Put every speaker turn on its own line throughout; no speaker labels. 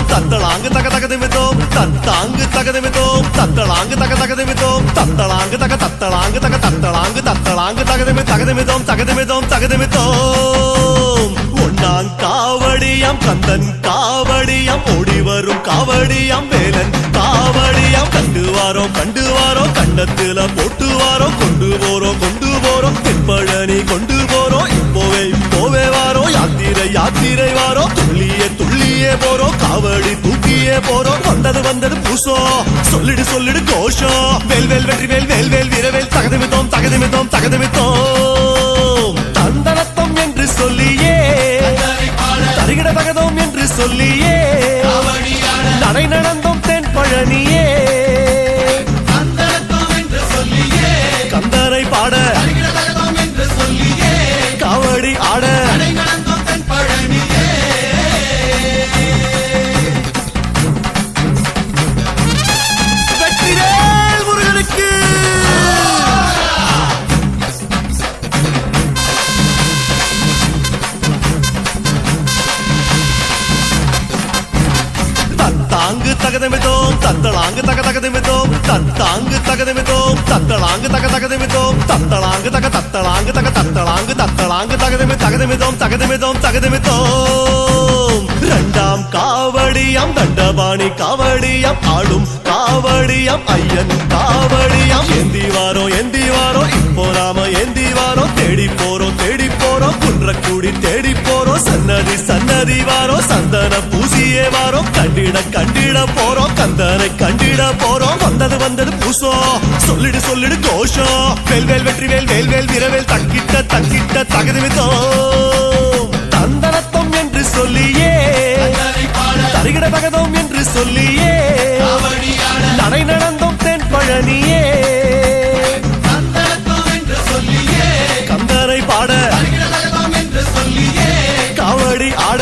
தத்தளாங்கு தக தகதிமிதோம் தத்தாங்கு தகதிமிதோம் தத்தளாங்கு தக தகதிமிதோம் தத்தளாங்கு தக தத்தளாங்கு தக தத்தளாங்கு தத்தளாங்கு தகதிமிதோம் தகதிமிதோம் தகதிமிதோம் ஒன்னாங் காவடியாம் கந்தன் காவடியாம் ஓடி வரும் காவடியாம் வேலன் காவடியாம் கண்டு வாரோம் கண்ணத்துல போட்டு வாரோம் கொண்டு போறோம் தென்பழனி கொண்டு போறோம் இப்போவே வாரோம் யாத்திரை வாரோம் துள்ளியே போறோம் காவடி தூக்கியே போறோம் வந்தது பூசோ சொல்லிடு கோஷம் வேல் வெற்றி வீரவேல் தகதிமிதோம் தந்தனத்தம் என்று சொல்லியே தருகிட தகதோம் என்று சொல்லியே நடை நடந்தோம் தென்பழனியே கந்தரை பாட காவடி ஆட வெற்றிவேல் முருகனுக்கு தத்தாங்கு தகதிமிதோம் தத்தளாங்கு தக தகதிமிதோம் தத்தாங்கு தகதிமிதோம் தத்தளாங்கு தக தகதிமிதோம் தத்தளாங்கு தக தத்தளாங்கு தக தத்தளாங்கு தகதிமிதோம் இரண்டாம் காவடியாம் தண்டபாணி காவடியாம் ஆடும் காவடியாம் ஐயன் காவடியாம் ஏந்தி வாரோ இப்போ நாம ஏந்தி வாரோ தேடி போறோம் குன்றக்குடி தேடி போறோம் சன்னதி வாரோ சந்தன பூசியே வாரோ கண்டிட போறோம் கந்தனை கண்டிட போறோம் வந்தது பூசோ சொல்லிடு கோஷம் வேல் வெற்றி வீரவேல் தக்கிட்ட தகதிமிதோம் தந்தனத்தம் என்று சொல்லியே தருகிட தகதோம் என்று சொல்லியே நடை நடந்தோம் தென்பழனியே கந்தரை பாட காவடி ஆட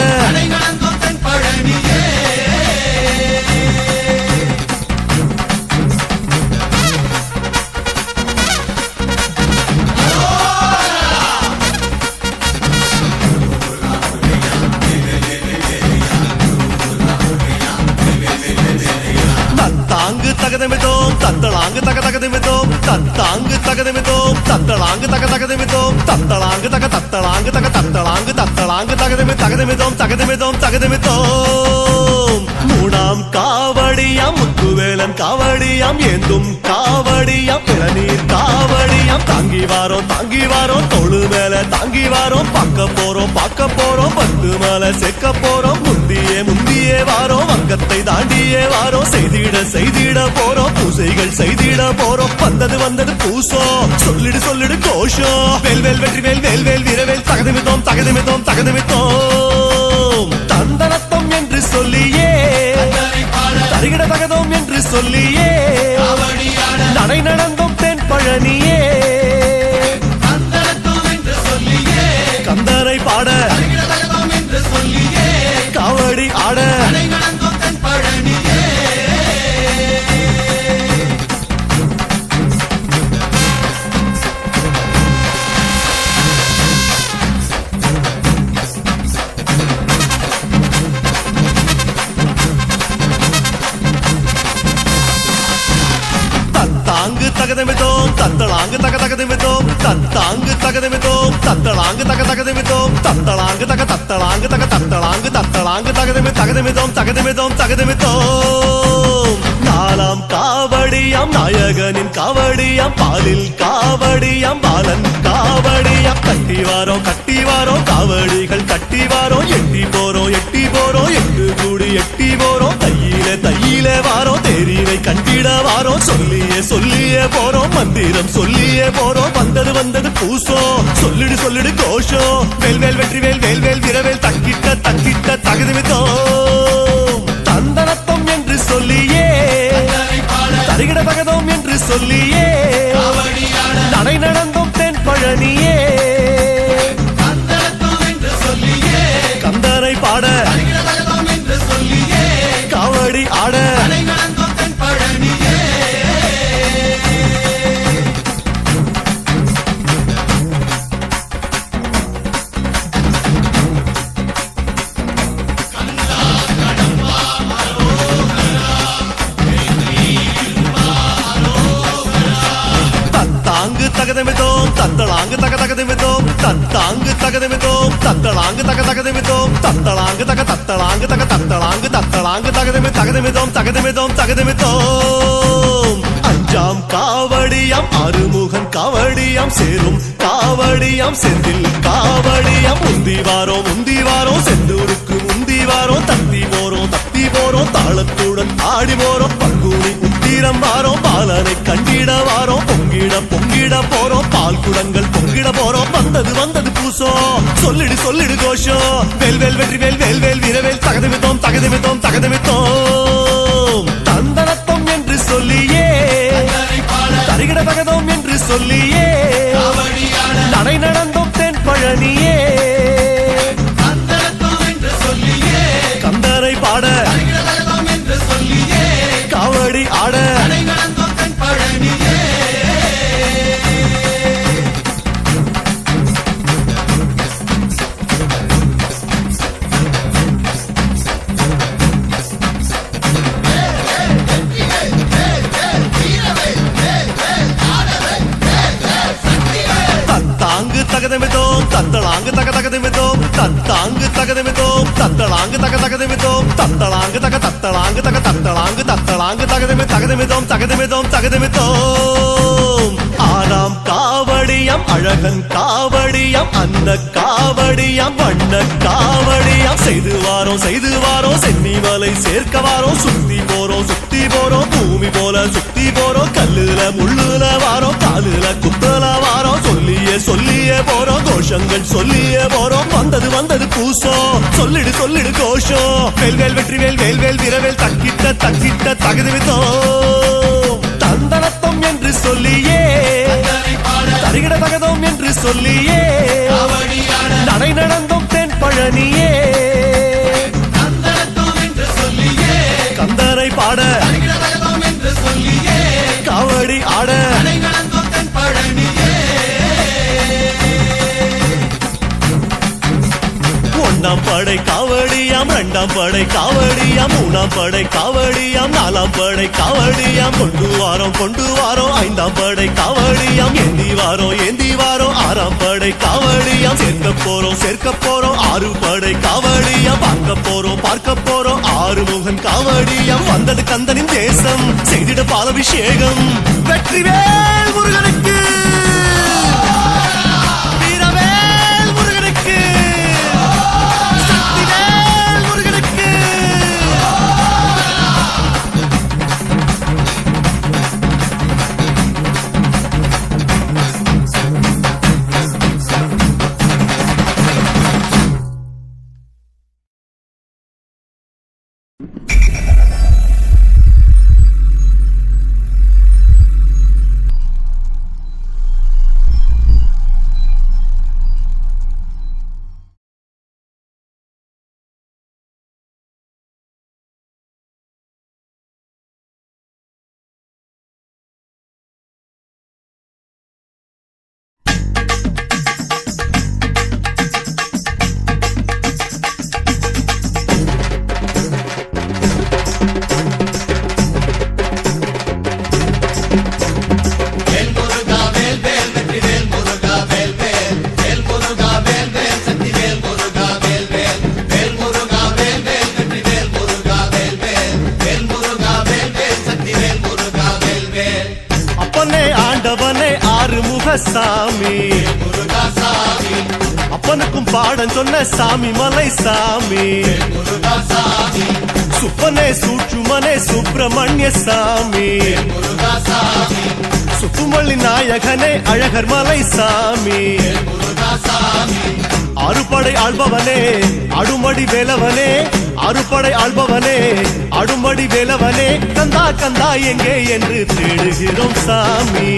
தத்தாங்கு தகதிமிதோம் தத்தளாங்கு தக தகதிமிதோம் தத்தாங்கு தகதிமிதோம் தத்தளாங்கு தக தகதிமிதோம் தத்தளாங்கு தக தத்தளாங்கு தக தத்தளாங்கு தகதிமிதோம் மூணாம் காவடியாம் முத்துவேலன் காவடியாம் ஏந்தும் காவடியாம் இளநீர் காவடியாம் தாங்கி வாரோம் தோளு மேல தாங்கி வாரோம் பார்க்க போறோம் பத்து மேல செக்க போறோம் முந்தியே வாரோம் வங்கத்தை தாண்டியே வாரோம் செய்திட போறோம் பூசைகள் செய்திட போறோம் வந்தது பூசோ சொல்லிடு கோஷம் வேல் வெற்றி வீரவேல் தகதிமிதோம் தந்தனத்தம் என்று சொல்லியே தருகிட தகதோம் என்று சொல்லியே நடை நடந்தோம் தென்பழனியே கந்தரை பாட காவடி ஆட தத்தாங்கு தகதிமிதோம் தத்தளாங்கு தக தகதிமிதோம் தத்தாங்கு தகதிமிதோம் தத்தளாங்கு தக தகதிமிதோம் தத்தளாங்கு தக தத்தளாங்கு தக தத்தளாங்கு தகதிமிதோம் நாலாம் காவடியாம் நாயகனின் காவடியாம் பாலில் காவடியாம் பாலன் காவடியாம் கட்டி வாரோம் காவடிகள் கட்டி வாரோம் எட்டி போறோம் எட்டு கூடி எட்டி போறோம் தையிலே வாரோம் தேரினை கண்டிட வாரோம் சொல்லியே போறோம் மந்திரம் சொல்லியே போறோம் வந்தது பூசோ சொல்லிடு கோஷம் வேல் வெற்றி வீரவேல் தக்கிட்ட தகதிமிதோம் தந்தனத்தம் என்று சொல்லியே தருகிட தகதோம் என்று சொல்லியே நடை நடந்தோம் தென்பழனியே கந்தரை பாட காவடி ஆட தக தகதிமிதோம் தத்தாங்கு தகதிமிதோம் தத்தளாங்கு தக தகதிமிதோம் தத்தளாங்கு தக தத்தளாங்கு தக தத்தளாங்கு தத்தளாங்கு தகதிமிதோம் தகதிமிதோம் தகதிமிதோம் அஞ்சாம் காவடியாம் அருமுகன் காவடியாம் சேரும் காவடியாம் செந்தில் காவடியாம் முந்தி வாரோம் செந்தூருக்கு முந்தி வாரோம் தத்தி போறோம் தாளத்துடன் ஆடி போறோம் பங்குனி உத்திரம் வாரோம் பாலனை கண்டிட வாரோம் பொங்கிட போறோம் பால் குடங்கள் பொங்கிட போறோம் வந்தது பூசோ சொல்லிடு கோஷம் வேல் வெற்றி வேல் வீரவேல் தகதிமித்தோம் தந்தனத்தம் என்று சொல்லியே தருகிட தகதோம் என்று சொல்லியே நடை நடந்தோம் தென் பழனியே கந்தரை பாட காவடி ஆட தத்தாங்கு தகதமிதோம் தத்தளாங்கு தக தகதமிதோம் தத்தாங்கு தகதமிதோம் தத்தளாங்கு தக தகதமிதோம் தத்தளாங்கு தக தத்தளாங்கு தக தத்தளாங்கு தகதமிதோம் ஆறாம் காவடியாம் அழகன் காவடியாம் அன்ன காவடியாம் வண்ண காவடியாம் செய்து வாரோம் சென்னிமலை சேர்க்க வாரோம் சுத்தி போறோம் பூமி போல சுத்தி போறோம் கல்லுல முள்ளுல வாரோம் காலுல குத்தல வாரோம் சொல்லியே போறோம் கோஷங்கள் சொல்லியே போறோம் வந்தது பூசோ சொல்லிடு கோஷம் வேல் வெற்றி வேல் வீரவேல் தக்கிட்ட தகுதிவித்தோம் தந்தனத்தம் என்று சொல்லியே தருகிட தகதோம் என்று சொல்லியே நடை நடந்தோம் தென் பழனியே கந்தரை பாட காவடி ஆட ஒன்னாம் படை காவடியாம் இரண்டாம் படை காவடியாம் மூணாம் படை காவடியாம் நாலாம் படை காவடியாம் கொண்டு வாரோம் ஐந்தாம் படை காவடியாம் ஏந்தி வாரோம் ஆறாம் படை காவடியாம் சேர்க்க போறோம் ஆறு படை காவடியாம் பார்க்க போறோம் ஆறுமுகன் காவடியாம் வந்தது கந்தனின் தேசம் செய்திட பாலபிஷேகம் வெற்றிவேல் முருகனுக்கு சாமி அப்பனுக்கும் பாடம் சொன்ன சாமி மலை சாமி சுப்பனே சூற்றுமனே சுப்பிரமணிய சாமி சுப்புமல்லி நாயகனே அழகர் மலை சாமி அறுபடை ஆள்பவனே அடுமடி வேலவனே அறுபடை ஆள்பவனே அடுமடி வேலவனே கந்தா எங்கே என்று தேடுகிறோம் சாமி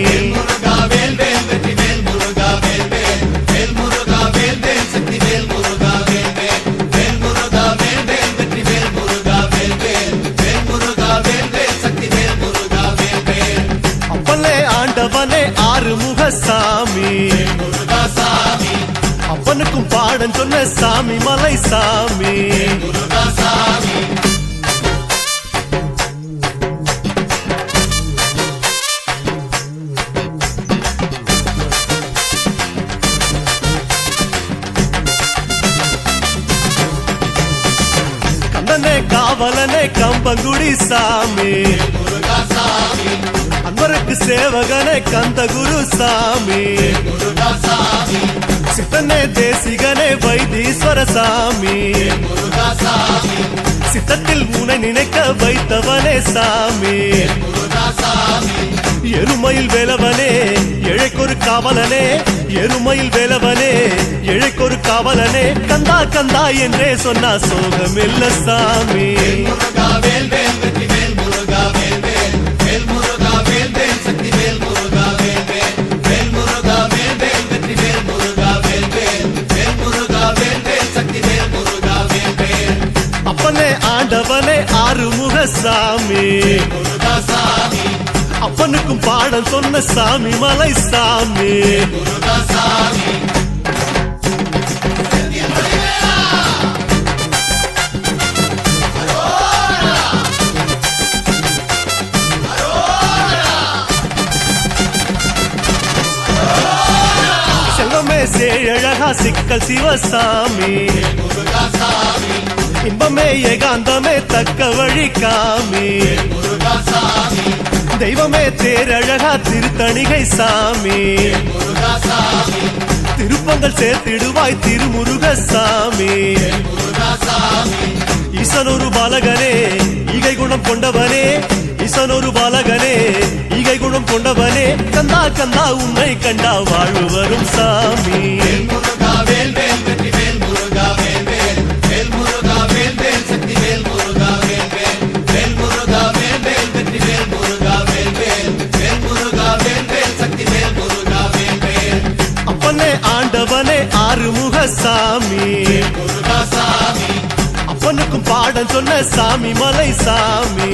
அப்பனே ஆண்டவனே ஆறுமுக சாமி அப்பனுக்கும் பாடம் சொன்ன சாமி மலை சாமி குடி சாமி அன்பருக்கு சேவகனே கந்த குரு சாமி சித்தனே தேசிகனே வைத்தீஸ்வர சாமி சித்தத்தில் உனை நினைக்க வைத்தவனே சாமி எருமையில் வேலவனே எழைக்கொரு காவலனே எருமையில் வேலவனே எழைக்கொரு காவலனே கந்தா கந்தா என்றே சொன்னா சோகமில்ல சாமி அப்பனே ஆண்டவனே ஆறுமுக சாமி அப்பனுக்கும் பாடம் சொன்ன சாமி மலை சாமி செல்வமே சேழகா சிக்கல் சிவசாமி இன்பமே ஏகாந்தமே தக்க வழி காமி தெய்வமே தேரழகா திருத்தணிகை சாமி திருப்பங்கள் சேர்த்திடுவாய் திருமுருக சாமி ஈசனொரு பாலகனே ஈகை குணம் கொண்டவனே ஈசனொரு பாலகனே ஈகை குணம் கொண்டவனே கந்தா கந்தா உன்னை கண்டா வாழ்வு வரும் சாமி அப்பனே ஆண்டவனே ஆறுமுக சாமி அப்பனுக்கும் பாடம் சொன்ன சாமி மலை சாமி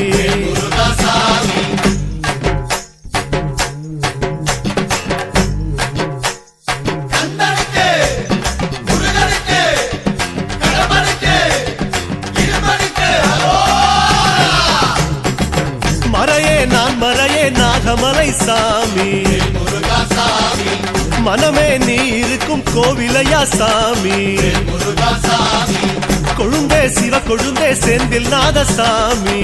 மறையே நான் மறையே நாகமலை சாமி மனமே நீ இருக்கும் கோவிலையா சாமி கொழுந்தே சிவ கொழுந்தே செந்தில் நாத சாமி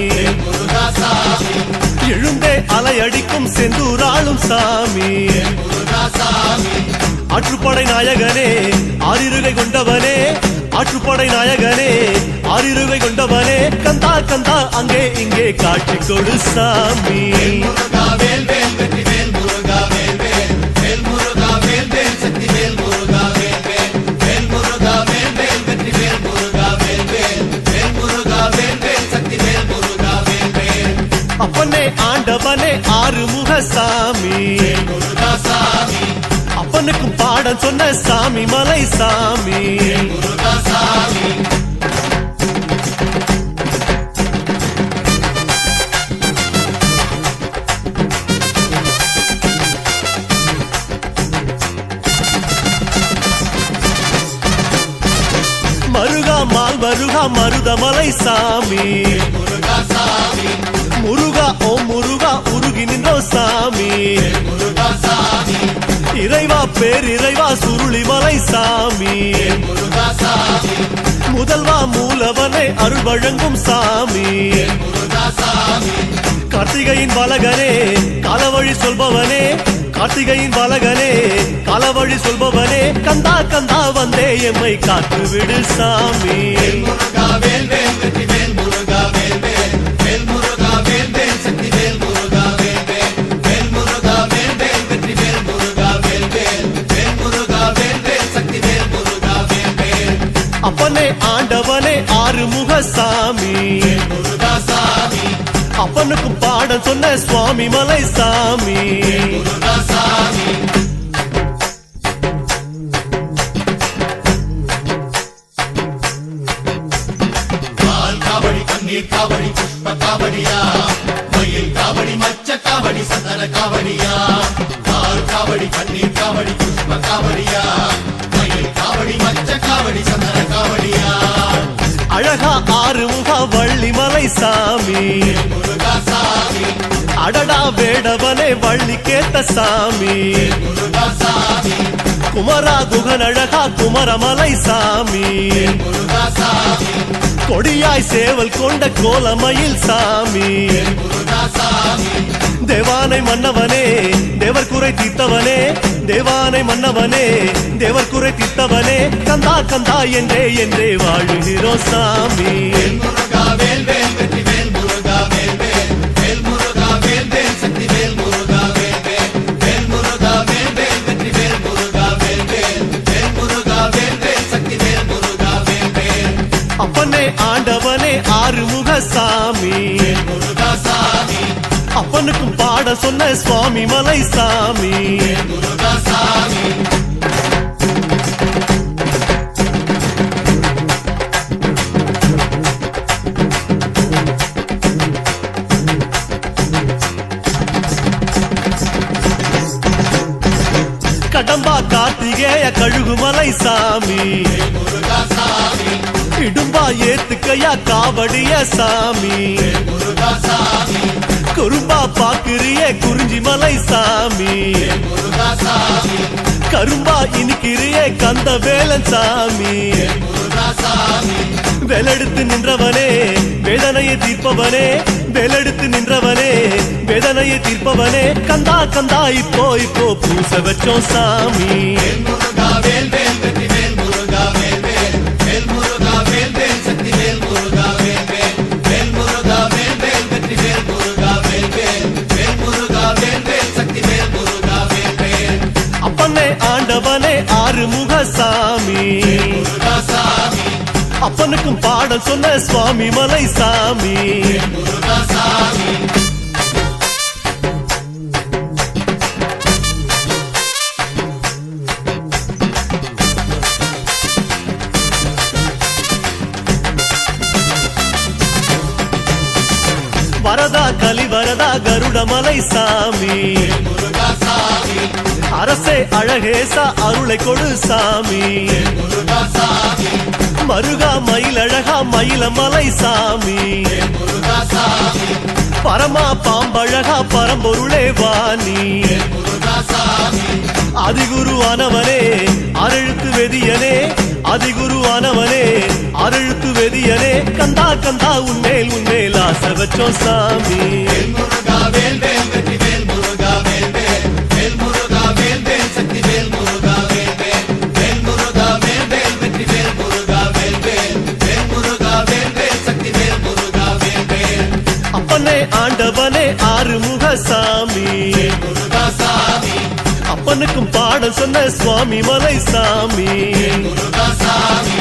எழுந்தே அலையடிக்கும் செந்தூராளும் சாமி ஆற்றுப்படை நாயகனே ஆறிருகை கொண்டவனே ஆற்றுப்படை நாயகனே ஆறிருகை கொண்டவனே கந்தா கந்தா அங்கே இங்கே காட்சி கொடு சாமி அப்பனே ஆண்டவனே ஆறுமுக சாமி அப்பனுக்கும் பாடம் சொன்ன சாமி மலை சாமி மருகா மால் மருகா மருதமலை சாமி முருகா ஓ முருகா உருகி நின்றோ சாமி இறைவா பேரிறைவா சுருளிமலை சாமி முதல்வா மூலவனே அருள் வழங்கும் சாமி கார்த்திகையின் பாலகனே காலவழி சொல்பவனே கார்த்திகையின் பாலகனே காலவழி சொல்பவனே கந்தா கந்தா வந்தே எம்மை காத்து விடு சாமி அப்பனே ஆண்டவனே ஆறுமுக சாமி அப்பனுக்கும் பாடம் சொன்ன சுவாமி மலை சாமி
காவடி கண்ணீர் காவடி புஷ்ப காவடியா மயில் காவடி மச்ச காவடி சந்தன காவடியா காவடி கண்ணீர் காவடி புஷ்ப காவடியா மயில் காவடி மச்ச காவடி சந்தன காவடியா
அழகா ஆறுமுக வள்ளிமலை சாமி
முருகா சாமி
அடடா வேடவனே வள்ளி கேட்ட சாமி
முருகா சாமி
குமரா குகன் அழகா குமரமலை சாமி
முருகா சாமி
கொடியாய் சேவல் கொண்ட கோலமயில் சாமி
முருகா சாமி
தேவானை மன்னவனே தேவர் குறை தீர்த்தவனே தேவானை மன்னவனே தேவர் குறை தீர்த்தவனே கந்தா கந்தா என்றே என்றே வாழுகிறோம் சாமி
முருகா வேல் வேல் வெற்றி வேல் முருகா வேல் வேல் வேல் முருகா வேல் வேல் சக்தி வேல் முருகா வேல் வேல் வேல் முருகா வேல் வேல் வெற்றி வேல் முருகா வேல் வேல் வேல் முருகா வேல் வேல் சக்தி வேல் முருகா வேல் வேல்
அப்பனே ஆண்டவனே ஆறுமுக சாமி
முருகா சாமி
அப்பனுக்கும் பாட சொன்ன சுவாமி மலை சாமி
முருகா சாமி
கடம்பா கார்த்திகேய கழுகுமலை சாமி
முருகா சாமி
இடும்பா ஏத்துக்கையா காவடிய சாமி
முருகா சாமி
குறும்பா பாக்குறிய குறிஞ்சி மலை சாமி
முருகா சாமி
கரும்பா இனிக்கிறிய கந்த வேலன் சாமி
முருகா சாமி
வேலெடுத்து நின்றவனே வேதனையை தீர்ப்பவனே வேலெடுத்து நின்றவனே வேதனையை தீர்ப்பவனே கந்தா கந்தா இப்போ இப்போ பூச வச்சோம் சாமி
முருகா வேல் வேல் வெற்றி வேல் முருகா வேல் வேல் வேல் முருகா வேல் வேல் சக்தி வேல் முருகா வேல் வேல் வேல் முருகா வேல் வேல் வெற்றி வேல் முருகா வேல் வேல் வேல் முருகா வேல் வேல் சக்தி வேல் முருகா வேல் வேல்
அப்பனே ஆண்டவனே ஆறுமுக சாமி
முருகா சாமி
அப்பனுக்கும் பாடல் சொன்ன சுவாமி மலை சாமி
முருகா சாமி
வரதா கலிவரதா கருடமலை சாமி
முருகா சாமி
அரசே அழகேசா அருளை கொடு சாமி
முருகா சாமி
மருகா மயிலழகா மயிலமலை சாமி
முருகா சாமி
பரமா பாம்பழகா பரம்பொருளே வாணி
முருகா சாமி
அதிகுருவானவனே அரெழுத்து வெதியனே அதிகுருவானவனே அரெழுத்து வெதியனே கந்தா கந்தா உன்மேல் உன்மேல் ஆசை வச்சோம் சாமி
முருகா வேல் வேல் வெற்றி வேல் முருகா வேல் வேல் வேல் முருகா வேல் வேல் சக்தி வேல் முருகா வேல் வேல் வேல் முருகா வேல் வேல் வெற்றி வேல் முருகா வேல் வேல் வேல் முருகா வேல் வேல் சக்தி வேல் முருகா வேல் வேல்
அப்பனே ஆண்டவனே ஆறுமுக சாமி
முருகா சாமி
அப்பனுக்கும் பாடல் சொன்ன சுவாமி மலை சாமி
முருகா சாமி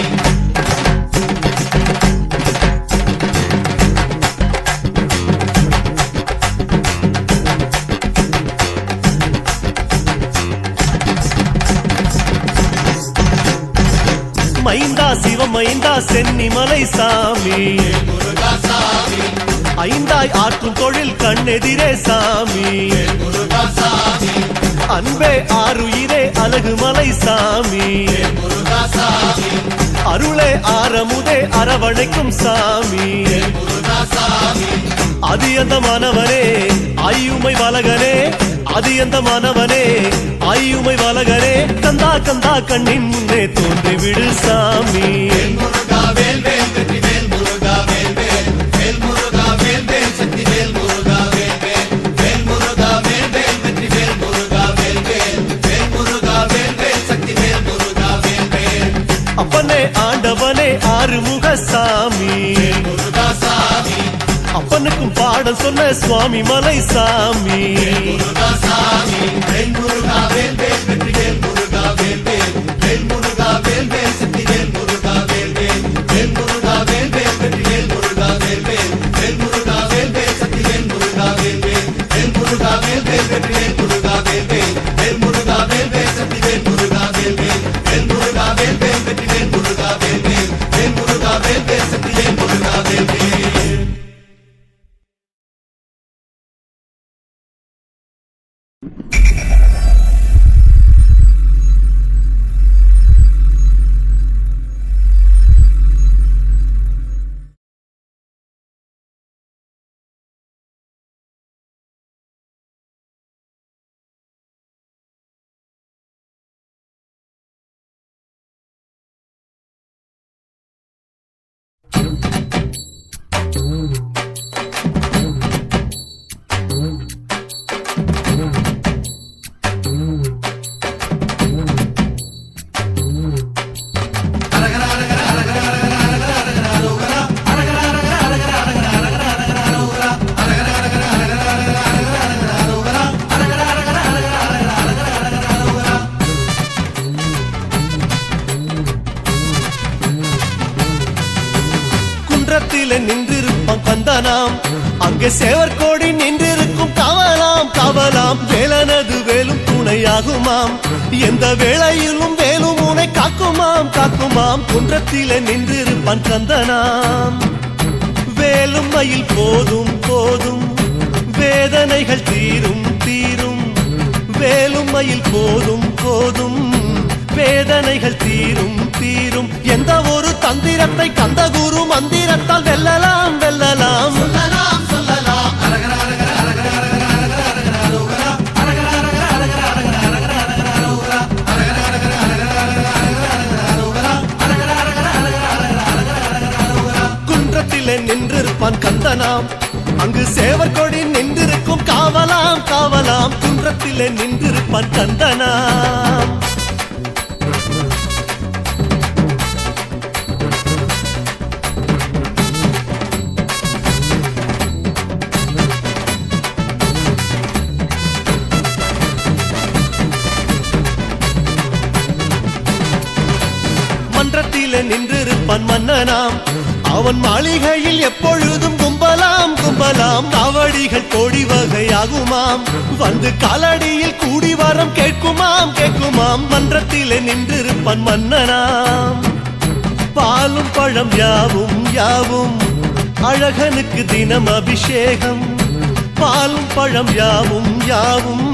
மைந்தா சிவமைந்தா சென்னிமலை சாமி
முருகா சாமி
ஐந்தாய் ஆற்றும் தொழில் கண்ணெதிரே சாமி
முருகா சாமி
அன்பே ஆறுயிரே அழகுமலை சாமி
முருகா சாமி
அருளே ஆரமுதே அரவணைக்கும் சாமி
முருகா சாமி
அதியந்தமானவனே ஆயுமை வலகனே அதியந்தமானவனே ஆயுமை வலகனே கந்தா கந்தா கண்ணின் முன்னே தோன்றி விடு சாமி
முருகா வேல் வேல் வெற்றி வேல் முருகா வேல் வேல் வேல் முருகா வேல் வேல் சக்தி வேல் முருகா வேல் வேல் வேல் முருகா வேல் வேல் வெற்றி வேல் முருகா வேல் வேல் வேல் முருகா வேல் வேல் சக்தி வேல் முருகா வேல் வேல்
அப்பனே ஆண்டவனே ஆறுமுக சாமி
முருகா சாமி
அப்பனுக்கும் பாடல் சொன்ன சுவாமி மலை சாமி
முருகா சாமி வேல் முருகா வேல் வேல் வெற்றி வேல் முருகா வேல் வேல் வேல் முருகா வேல் வேல் சக்தி வேல் முருகா வேல் வேல் வேல் முருகா வேல் வேல் வெற்றி வேல் முருகா வேல் வேல் வேல் முருகா வேல் வேல் சக்தி வேல் முருகா வேல் வேல் வேல் முருகா வேல் வேல் வெற்றி வேல் முருகா வேல் வேல் வேல் முருகா வேல் வேல் சக்தி வேல் முருகா வேல் வேல் வேல் முருகா வேல் வேல் வெற்றி வேல் முருகா வேல் வேல் வேல் முருகா வேல் வேல் சக்தி வேல் முருகா வேல் வேல்
நின்றிருப்பான் கந்தனாம். அங்கே சேவற்கோடி நின்றிருக்கும் காவலாம் காவலாம். வேலனது வேலும் துணையாகுமாம். எந்த வேளையிலும் வேலும் உனை காக்குமாம் காக்குமாம். குன்றத்திலே நின்றிருப்பான் கந்தனாம். வேலும் மயில் போதும் போதும் வேதனைகள் தீரும் தீரும். வேலும் மயில் போதும் போதும் வேதனைகள் தீரும் தீரும். எந்த ஒரு தந்திரத்தை கந்த குரு மந்திரத்தால் வெல்லலாம் வெல்லலாம்.
சொல்லலாம் சொல்லலாம் அரகர அரகர அரகர அரகர அரகர அரகர அரோகரா. அரகர அரகர அரகர அரகர அரகர அரகர அரோகரா. அரகர அரகர அரகர அரகர அரகர அரோகரா. அரகர அரகர அரகர அரகர அரகர அரோகரா.
குன்றத்திலே நின்றிருப்பான் கந்தனாம். அங்கு சேவற்கொடி நின்றிருக்கும் காவலாம் காவலாம். குன்றத்திலே நின்றிருப்பான் கந்தனாம். மன்றத்திலே நின்றிருப்பான் மன்னனாம். அவன் மாளிகையில் எப்பொழுதும் கும்பலாம் கும்பலாம். காவடிகள் கோடி வகையாகுமாம். வந்து காலடியில் கூடி வரம் கேட்குமாம் கேட்குமாம். மன்றத்திலே நின்றிருப்பான் மன்னனாம். பாலும் பழம் யாவும் யாவும் அழகனுக்கு தினம் அபிஷேகம். பாலும் பழம் யாவும் யாவும்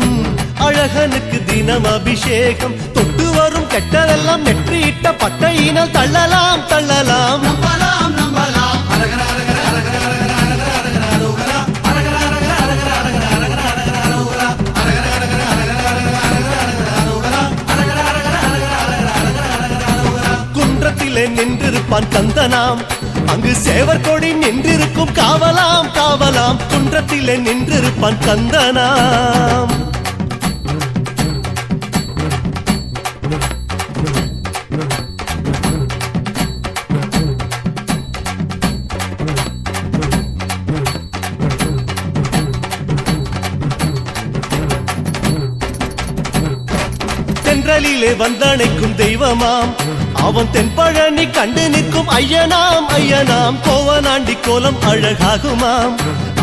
அழகனுக்கு தினம் அபிஷேகம். தொட்டு வரும் கெட்டதெல்லாம் நெற்றியிட்ட பட்டையினால் தள்ளலாம் தள்ளலாம்.
நம்பலாம் நம்பலாம் அரகர அரகர அரகர அரகர அரகர அரகர அரோகரா. அரகர அரகர அரகர அரகர அரகர அரகர அரோகரா. அரகர அரகர அரகர அரகர அரகர அரகர அரோகரா. அரகர அரகர அரகர அரகர அரகர அரகர அரோகரா.
குன்றத்திலே நின்றிருப்பான் கந்தனாம். அங்கு சேவற்கொடி நின்றிருக்கும் காவலாம் காவலாம். குன்றத்திலே நின்றிருப்பான் கந்தனாம். தென்றலிலே வந்தணைக்கும் தெய்வமாம். அவன் தென்பழனி கண்டு நிற்கும் ஐயனாம் ஐயனாம். கோவனாண்டி கோலம் அழகாகுமாம்.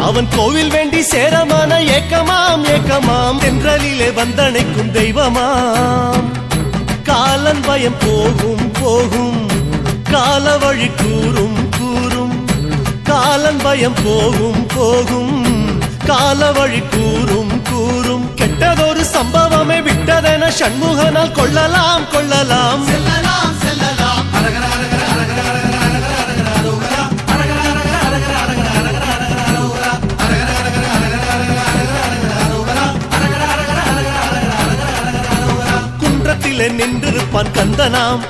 அவன் கோவில் வேண்டி சேரமான ஏக்கமாம் ஏக்கமாம். தென்றலிலே வந்தணைக்கும் தெய்வமாம். காலன் பயம் போகும் போகும் கால வழி கூறும் கூறும். காலன் பயம் போகும் போகும் கால வழி கூறும் கூறும். கெட்டதொரு சம்பவமே விட்டதென சண்முகனால் கொள்ளலாம் கொள்ளலாம்.
செல்லலாம் செல்லலாம் அரகர அரகர அரகர அரகர அரகர அரகர அரோகரா. அரகர அரகர அரகர அரகர அரகர அரகர அரோகரா. அரகர அரகர அரகர அரகர அரகர அரகர அரோகரா. அரகர அரகர அரகர அரகர அரகர அரகர அரோகரா.
குன்றத்திலே நின்றிருப்பான் கந்தனாம்.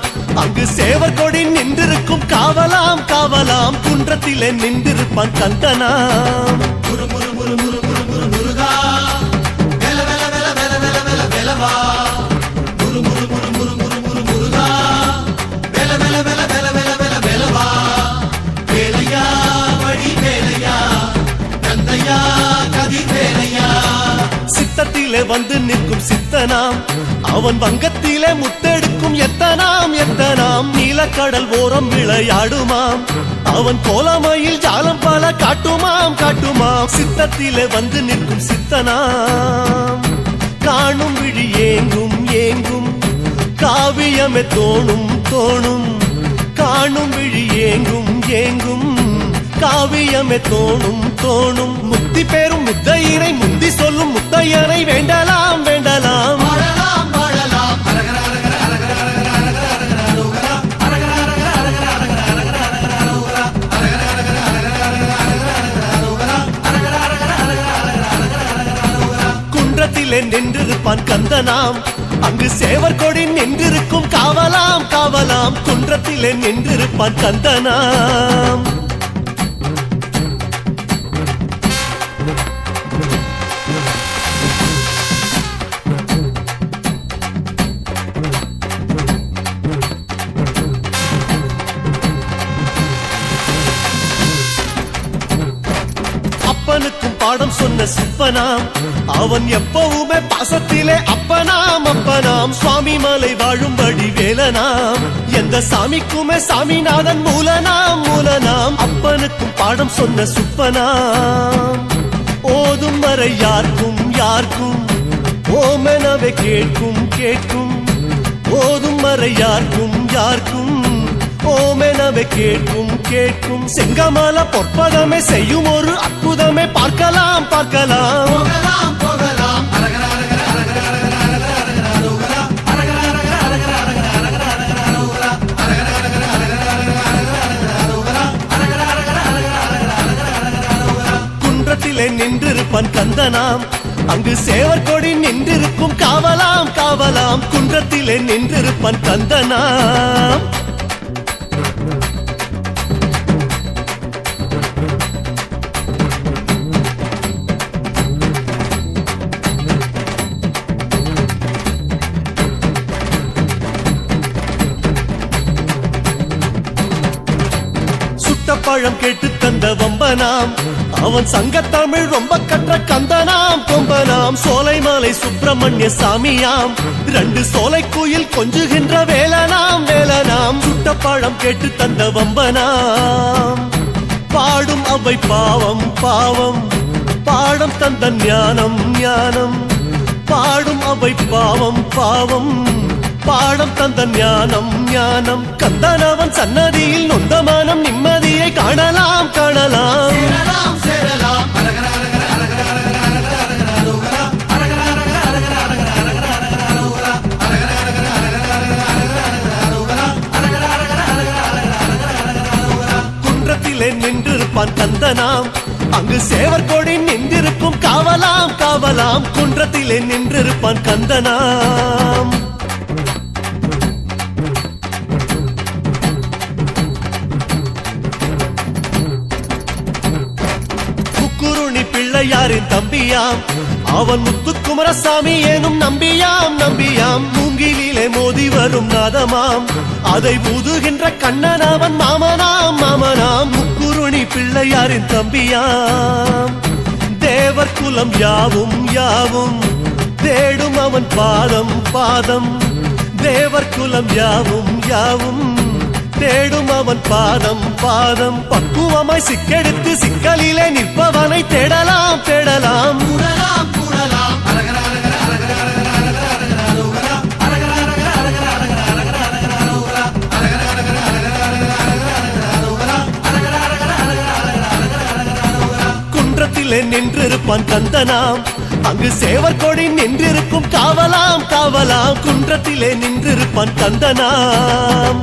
அங்கு சேவற்கொடி நின்றிருக்கும் காவலாம் காவலாம். குன்றத்திலே நின்றிருப்பான் கந்தனாம்.
முரு முரு முரு முரு முரு முரு முருகா. வெல வெல வெல வெல வெல வெல வெலவா. முரு முரு முரு முரு முரு முரு முருகா. வெல வெல வெல வெல வெல வெல வெலவா. வேலையா வழி வேலையா. கந்தையா கதி வேலையா.
சித்தத்திலே வந்து நிற்கும் சித்தனாம். அவன் வங்கத்திலே முத்தெடுக்கும் எத்தனாம் எத்தனாம். நீலக்கடல் ஓரம் விளையாடுமாம். அவன் கோலமையில் ஜாலம் பல காட்டுமாம் காட்டுமாம். சித்தத்திலே வந்து நிற்கும் சித்தனாம். காணும் விழி ஏங்கும் ஏங்கும் காவியமே தோணும் தோணும். காணும் விழி ஏங்கும் ஏங்கும் காவியமே தோணும் தோணும். முத்தி பேரும் முத்தையரை முந்தி சொல்லும் முத்தையரை வேண்டலாம் வேண்டலாம்.
வாழலாம் வாழலாம் அரகர அரகர அரகர அரகர அரகர அரகர அரோகரா. அரகர அரகர அரகர அரகர அரகர அரகர அரோகரா. அரகர அரகர அரகர அரகர அரகர அரகர அரோகரா. அரகர அரகர அரகர அரகர அரகர அரகர அரோகரா.
குன்றத்திலே நின்றிருப்பான் கந்தனாம். அங்கு சேவற்கொடி நின்றிருக்கும் காவலாம் காவலாம். குன்றத்திலே நின்றிருப்பான் கந்தனாம். அப்பனுக்கும் பாடம் சொன்ன சிப்பனாம் அவன் எப்பவுமே பாசத்திலே அப்பனாம் சுவாமி மலை வாழும்படி வேலனாம் எந்த சாமிக்குமே சாமிநாதன் மூலனாம் அப்பனுக்கும் பாடம் சொன்ன சுப்பனாம் ஓதும் வரை யார்க்கும் ஓமெனவே கேட்கும் ஓதும் வரை யார்க்கும் ஓமெனவே கேட்கும் செங்கமல பொற்பதமே செய்யும் ஒரு அற்புதமே பார்க்கலாம்
போகலாம் போகலாம்
குன்றத்திலே நின்றிருப்பான் கந்தனாம் அங்கு சேவர் கொடி நின்றிருக்கும் காவலாம் குன்றத்திலே நின்றிருப்பான் கந்தனாம் பழம் கேட்டு தந்த வம்பனாம் அவன் சங்கத்தமிழ் ரொம்ப கற்ற கந்தனாம் கொம்பனாம் சோலைமலை சுப்பிரமணிய சாமியாம் 2 சோலை கோயில் கொஞ்சுகின்ற வேலனாம் சுட்டப்பழம் கேட்டு தந்த வம்பனாம் பாடும் அவை பாவம் பாடம் தந்த ஞானம் பாடும் அவை பாவம் பாடம் தந்த ஞானம் கந்தனவன் சன்னதியில் நொந்த மனம் நிம்மதியை காணலாம்
சேரலாம்
குன்றத்திலே நின்றிருப்பான் கந்தனாம் அங்கு சேவர் கொடி நின்றிருக்கும் காவலாம் குன்றத்திலே நின்றிருப்பான் கந்தனாம் பிள்ளையாரின் தம்பியாம் அவன் முத்துக்குமரசாமி ஏனும் நம்பியாம் மூங்கிலே மோதி வரும் நாதமாம் அதை ஊதுகின்ற கண்ணன் அவன் மாமனாம் முக்குருணி பிள்ளையாரின் தம்பியாம் தேவர் குலம் யாவும் தேடும் அவன் பாதம் தேவர் குலம் யாவும் தேடும் அவன் பாதம் பக்குவமாய் சிக்கெடுத்து சிக்கலிலே நிற்பவனை தேடலாம் குன்றத்திலே நின்றிருப்பான் கந்தனாம் அங்கு சேவர் கொடி நின்றிருக்கும் காவலாம் குன்றத்திலே நின்றிருப்பான் கந்தனாம்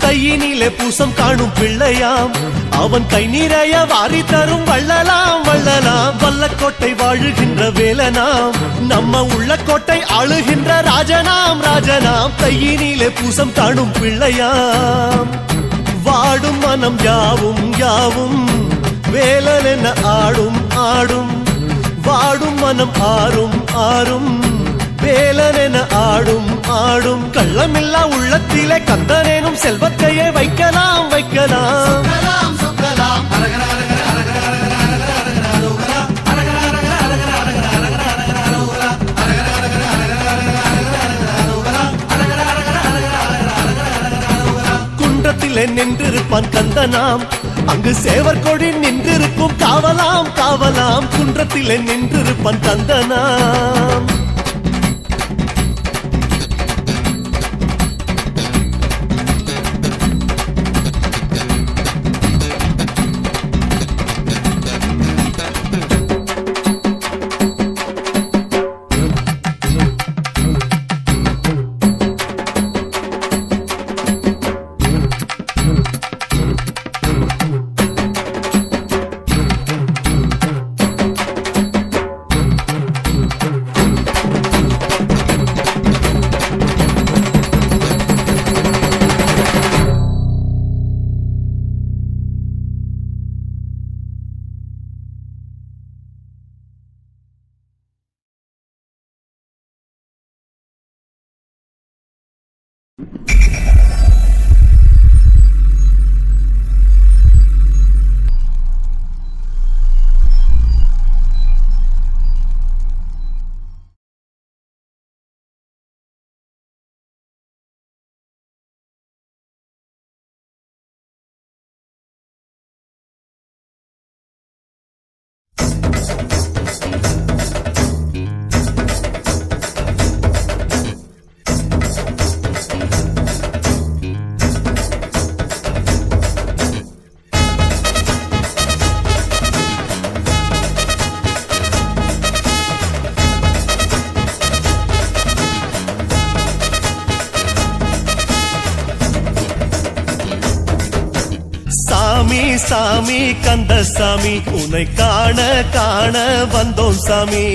கையினிலே பூசம் காணும் பிள்ளையாம் அவன் கை நிறைய வாரி தரும் வள்ளலாம் வல்லக்கோட்டை வாழுகின்ற வேலனாம் நம்ம உள்ளக்கோட்டை ஆளுகின்ற ராஜனாம் கையினிலே பூசம் காணும் பிள்ளையாம் வாடும் மனம் யாவும் வேலன் என ஆடும் வாடும் மனம் ஆறும் வேலன் என ஆடும் கள்ளமில்லா உள்ளத்திலே கந்தனேனும் செல்வத்தையே வைக்கலாம் குன்றத்திலே நின்றிருப்பான் கந்தனாம் அங்கு சேவர் கொடி நின்றிருக்கும் காவலாம் குன்றத்திலே நின்றிருப்பான் கந்தனாம் சாமி சாமி கந்தசாமி உன்னை காண காண வந்தோம் சாமி.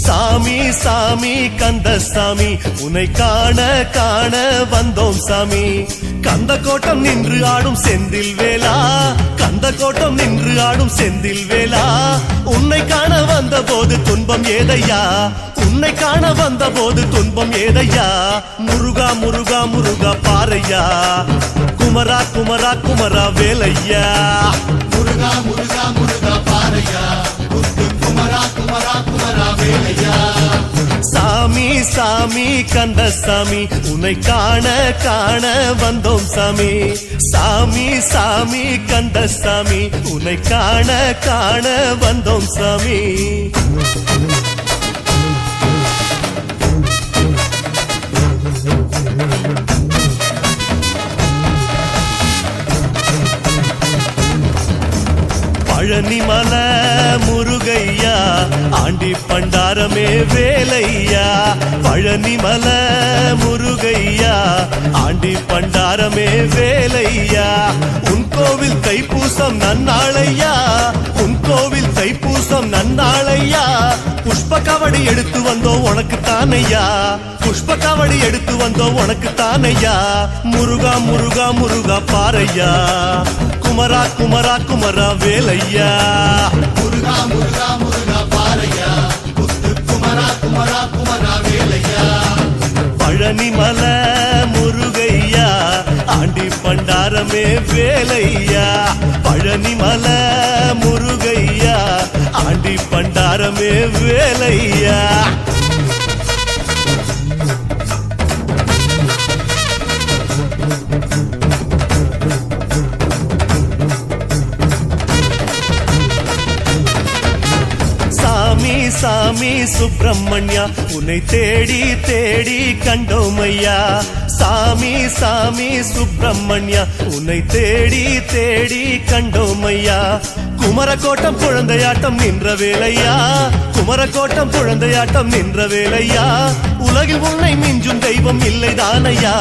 சாமி சாமி கந்தசாமி உன்னை காண காண வந்தோம் சாமி. கந்த கோட்டம் நின்று ஆடும் செந்தில் வேளா, கந்த கோட்டம் நின்று ஆடும் செந்தில் வேளா, உன்னை காண வந்த போது துன்பம் ஏதையா, உன்னை காண வந்த போது துன்பம் ஏதையா. முருகா முருகா முருகா பாரையா, குமரா குமரா குமரா வேலையா.
முருகா முருகா முருகா பாரையா, முத்து குமரா குமரா குமரா வேலையா.
சாமி சாமி கந்தசாமி உன்னை காண காண வந்தோம் சாமி. சாமி சாமி கந்தசாமி உன்னை காண காண வந்தோம் சாமி. பழனிமல முருகையா ஆண்டி பண்டாரமே வேலையா. பழனிமல முருகையா ஆண்டி பண்டாரமே வேலையா. உன் கோவில் தைப்பூசம் நன்னாளையா, உன் கோவில் தைப்பூசம் நன்னாளையா. புஷ்ப கவடி எடுத்து வந்தோம் உனக்கு தானையா, புஷ்ப கவடி எடுத்து வந்தோம் உனக்கு தானையா. முருகா முருகா முருகா பாரையா, குமரா குமரா குமரா வேலையா.
முருகா முருகா முருகா பாரையா, முத்து குமரா குமரா குமரா வேலையா.
பழனிமல முருகையா ஆண்டி பண்டாரமே வேலையா. பழனிமல முருகையா ஆண்டி பண்டாரமே வேலையா. சாமி சாமி சுப்பிரமணியா உன்னை தேடி தேடி கண்டோமையா. சாமி சாமி சுப்பிரமணியா உன்னை தேடி தேடி கண்டோமையா. குமரக்கோட்டம் குழந்தையாட்டம் நின்ற வேலையா, குமரக்கோட்டம் குழந்தையாட்டம் நின்ற வேலையா. உலகில் உன்னை மிஞ்சும் தெய்வம் இல்லைதானையா,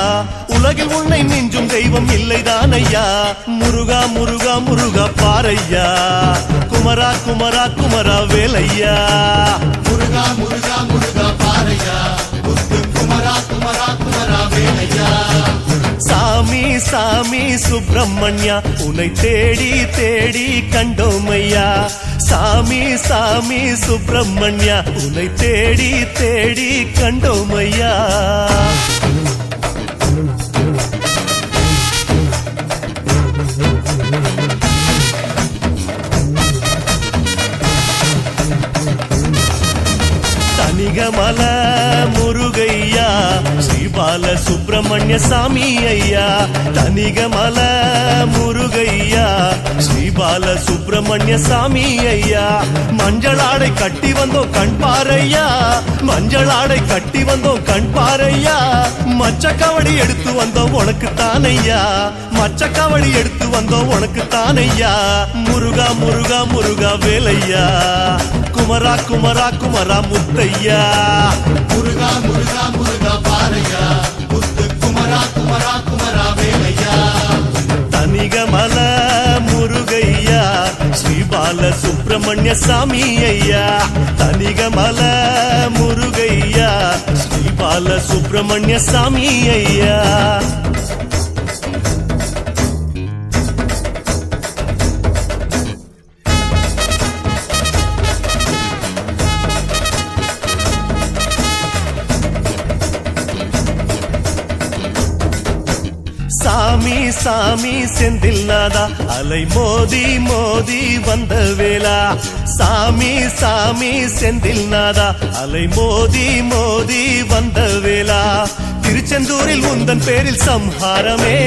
உலகில் உன்னை மிஞ்சும் தெய்வம் இல்லைதானையா. முருகா முருகா முருகா பாரையா, குமரா குமரா குமரா வேலையா.
முருகா முருகா முருகா பாரையா, முத்து குமரா குமரா குமரா வேலையா.
சாமி சாமி சுப்பிரமணியா உன்னை தேடி தேடி கண்டோமையா. சாமி சாமி சுப்பிரமணியா உன்னை தேடி தேடி கண்டோமையா. தனிகமல முருகையா ஸ்ரீபால சுப்பிரமணிய சாமி ஐயா. தனிகமல முருகையா ஸ்ரீபால சுப்பிரமணிய சாமி ஐயா. மஞ்சளாடை கட்டி வந்தோம் கண் பாரையா, மஞ்சளாடை கட்டி வந்தோம் கண் பாரையா. மச்சக்கவடி எடுத்து வந்தோம் உனக்கு தானையா, மச்சக்கவடி எடுத்து வந்தோம் உனக்கு தானையா. முருகா முருகா முருகா வேலையா, குமரா குமரா குமரா முத்தையா.
முருகா முருகா முருகா பாரையா, முத்து குமரா குமரா குமரா வேலையா.
தனிகமல முருகையா ஸ்ரீபால சுப்பிரமணிய சாமி ஐயா. தனிகமல முருகையா ஸ்ரீபால சுப்பிரமணிய சாமி ஐயா. சாமி செந்தில் நாதா அலை மோதி மோதி வந்த வேளா சாமி சாமி செந்தில் நாதா அலை மோதி மோதி வந்த வேளா திருச்செந்தூரில் உந்தன் பேரில் சம்ஹாரமே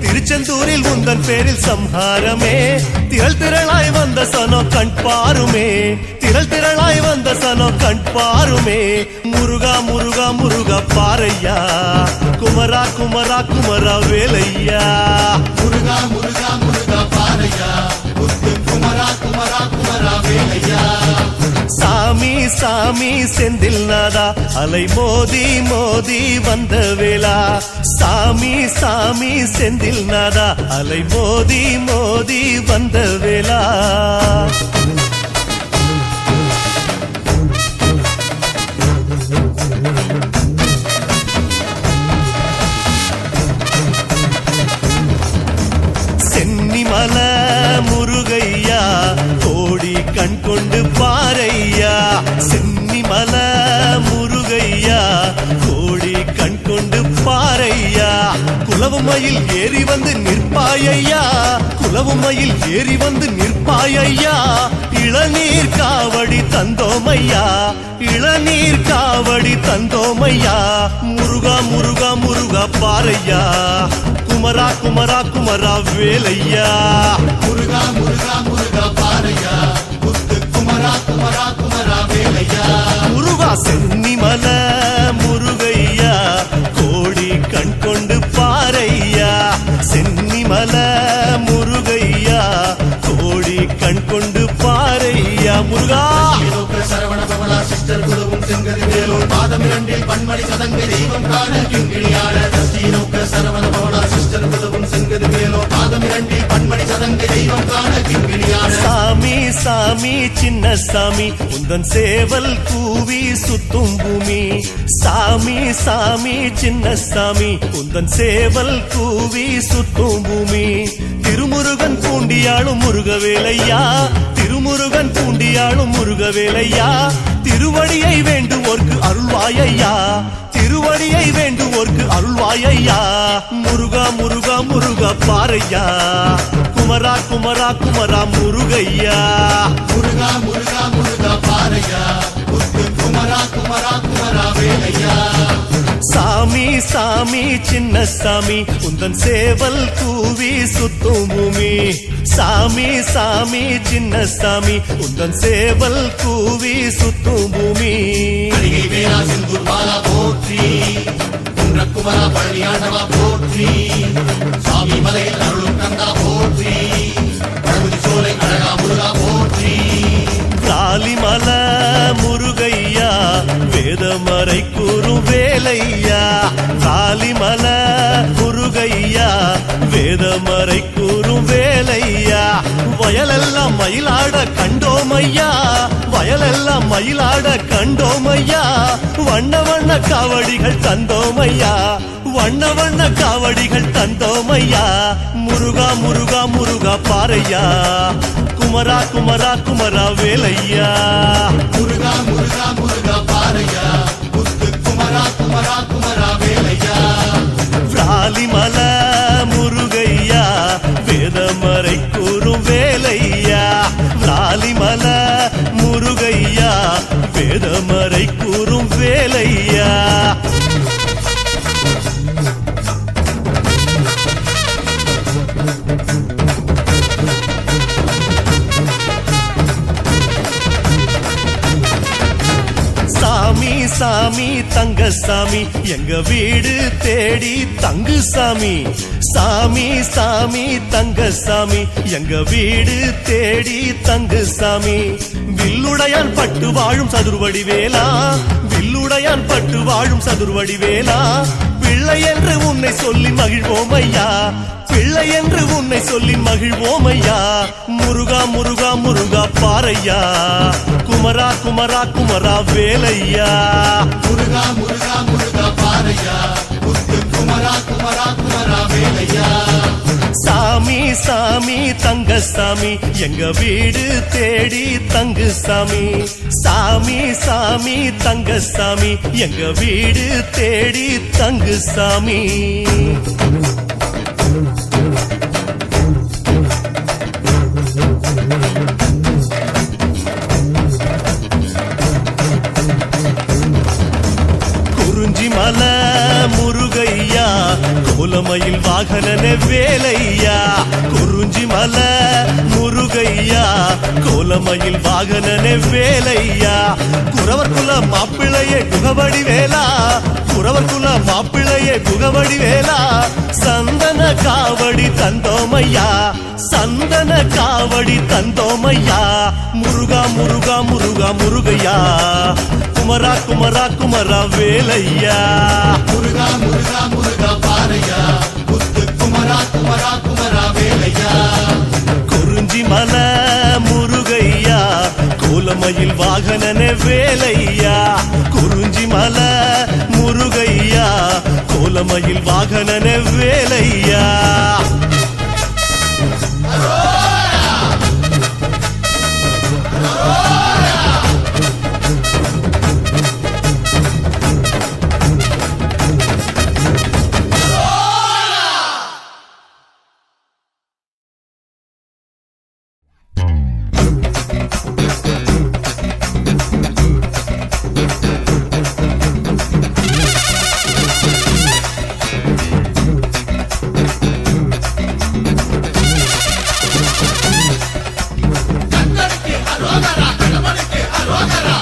திருச்செந்தூரில் உந்தன் பேரில் சம்ஹாரமே திரள் திரளாய் வந்த சனோ கண் பாருமே திரள் திரளாய் வந்த சனோ கண் பாருமே முருகா முருகா முருகா பாரையா குமரா குமரா குமரா வேலையா
முருகா முருகா முருகா பாரையா முத்து குமரா குமரா குமரா வேலையா
சாமி சாமி செந்தில் நாதா அலை மோதி மோதி வந்த வேளா சாமி சாமி செந்தில் நாதா அலை மோதி மோதி வந்த வேளா சென்னிமல முருகையா கோடி கண் கொண்டு பாரையா சென்னிமல முருகையா கோடி கண் கொண்டு பாரையா குலவுமையில் ஏறி வந்து நிற்பாயையா குலவுமையில் ஏறி வந்து நிற்பாயையா இளநீர் காவடி தந்தோமையா இளநீர் காவடி தந்தோமையா முருகா முருகா முருகா பாரையா குமரா குமரா குமரா வேலையா
முருகா முருகா முருகா பாரையா முத்து குமரா குமரா குமரா வேலையா
முருகா சென்னிமல முருகையா கோடி கண் கொண்டு பாரையா சென்னிமல முருகையா கோடி கண் கொண்டு பாரையா முருகா
சரவண பவளா சிஸ்டர் குலவும் செங்கதி வேலூர் பாதம் இரண்டில் பன்மணி சதங்கை தெய்வம் காண கிங்கிணியாட தஸ்தீனோக்க சரவண பவளா சிஸ்டர் குலவும் செங்கதி வேலூர் பாதம் இரண்டில் பன்மணி சதங்கை தெய்வம் காண கிங்கிணியாட
சாமி சாமி சின்ன சாமி உந்தன் சேவல் கூவி சுத்தும் பூமி சாமி சாமி சின்ன சாமி உந்தன் சேவல் கூவி சுத்தும் பூமி திருமுருகன் பூண்டியாளும் முருகவேலையா திருமுருகன் பூண்டியாளும் முருகவேலையா திருவடியை வேண்டுவோர்க்கு அருள்வாயையா திருவடியை வேண்டுவோர்க்கு அருள்வாயையா முருகா முருகா முருகா பாரையா குமரா குமரா குமரா முருகையா
முருகா முருகா முருகா பாரையா முத்து குமரா குமரா குமரா வேலையா
சாமி சாமி சின்ன சாமி உந்தன் சேவல் கூவி சுத்தும் பூமி சாமி சாமி சின்ன சாமி உந்தன் சேவல் கூவி சுத்தும் பூமி
அடிகை வேளா செந்தூர் பாலா போற்றி குன்ற குமரா பழனியாண்டவா போற்றி சாமி மலையில் அருளும் கந்தா போற்றி பழமுதி சோலை அழகா முருகா போற்றி
காலிமல முருகையா வேதமறை கூறும் வேலையா காலிமல முருகையா வேதமறை கூறும் வேலையா வயலெல்லாம் மயிலாட கண்டோமையா வயலெல்லாம் மயிலாட கண்டோமையா வண்ண வண்ண காவடிகள் தந்தோமையா வண்ண வண்ண காவடிகள் தந்தோமையா முருகா முருகா முருகா பாரையா குமரா குமரா குமரா வேலையா
முருகா முருகா முருகா பாரையா முத்து குமரா குமரா குமரா வேலையா
விராலிமல முருகையா வேதமறை கூறும் வேலையா விராலிமல முருகையா வேதமறை கூறும் வேலையா சாமி சாமி தங்க சாமி எங்க வீடு தேடி தங்கு சாமி சாமி சாமி தங்க சாமி எங்க வீடு தேடி தங்கு சாமி வில்லுடையான் பட்டு வாழும் சதுர்வடி வேலா வில்லுடையான் பட்டு வாழும் சதுர்வடி வேலா பிள்ளை என்று உன்னை சொல்லி மகிழ்வோம் ஐயா பிள்ளை என்று உன்னை சொல்லி மகிழ்வோம் ஐயா முருகா முருகா முருகா பாரையா குமரா குமரா குமரா வேலையா
முருகா முருகா முருகா பாரையா முத்து குமரா குமரா குமரா வேலையா
சாமி சாமி தங்க சாமி எங்க வீடு தேடி தங்கு சாமி சாமி சாமி தங்க சாமி எங்க வீடு தேடி தங்கு சாமி கோலமயில் வாகனனே வேலையா குறிஞ்சி மலை முருகையா கோலமயில் வாகனனே வேலையா குறவர் குல மாப்பிள்ளையே குகவடி வேலா குறவர் குல மாப்பிள்ளையே குகவடி வேலா சந்தன காவடி தந்தோமையா சந்தன காவடி தந்தோமையா முருகா முருகா முருகா முருகையா குமரா குமரா குமரா வேலையா
முருகா முருகா முருகா பாறையா முத்து குமரா குமரா குமரா வேலையா
குறிஞ்சி மலை முருகையா கோலமயில் வாகனனே வேலையா குறிஞ்சி மலை முருகையா கோலமயில் வாகனனே வேலையா
கண்ணனுக்கு அரோகரா கணவனுக்கு அரோகரா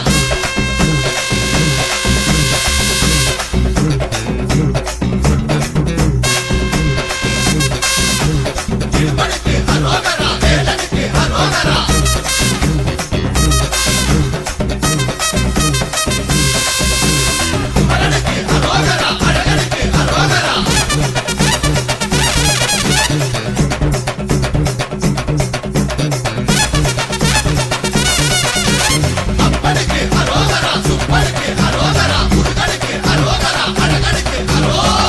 திருமனுக்கு அரோகரா வேலனுக்கு அரோகரா குமரனுக்கு அரோகரா அழகனுக்கு அரோகரா அப்பனுக்கு அரோகரா சுப்பனுக்கு அரோகரா முருகனுக்கு அரோகரா அழகனுக்கு அரோகரா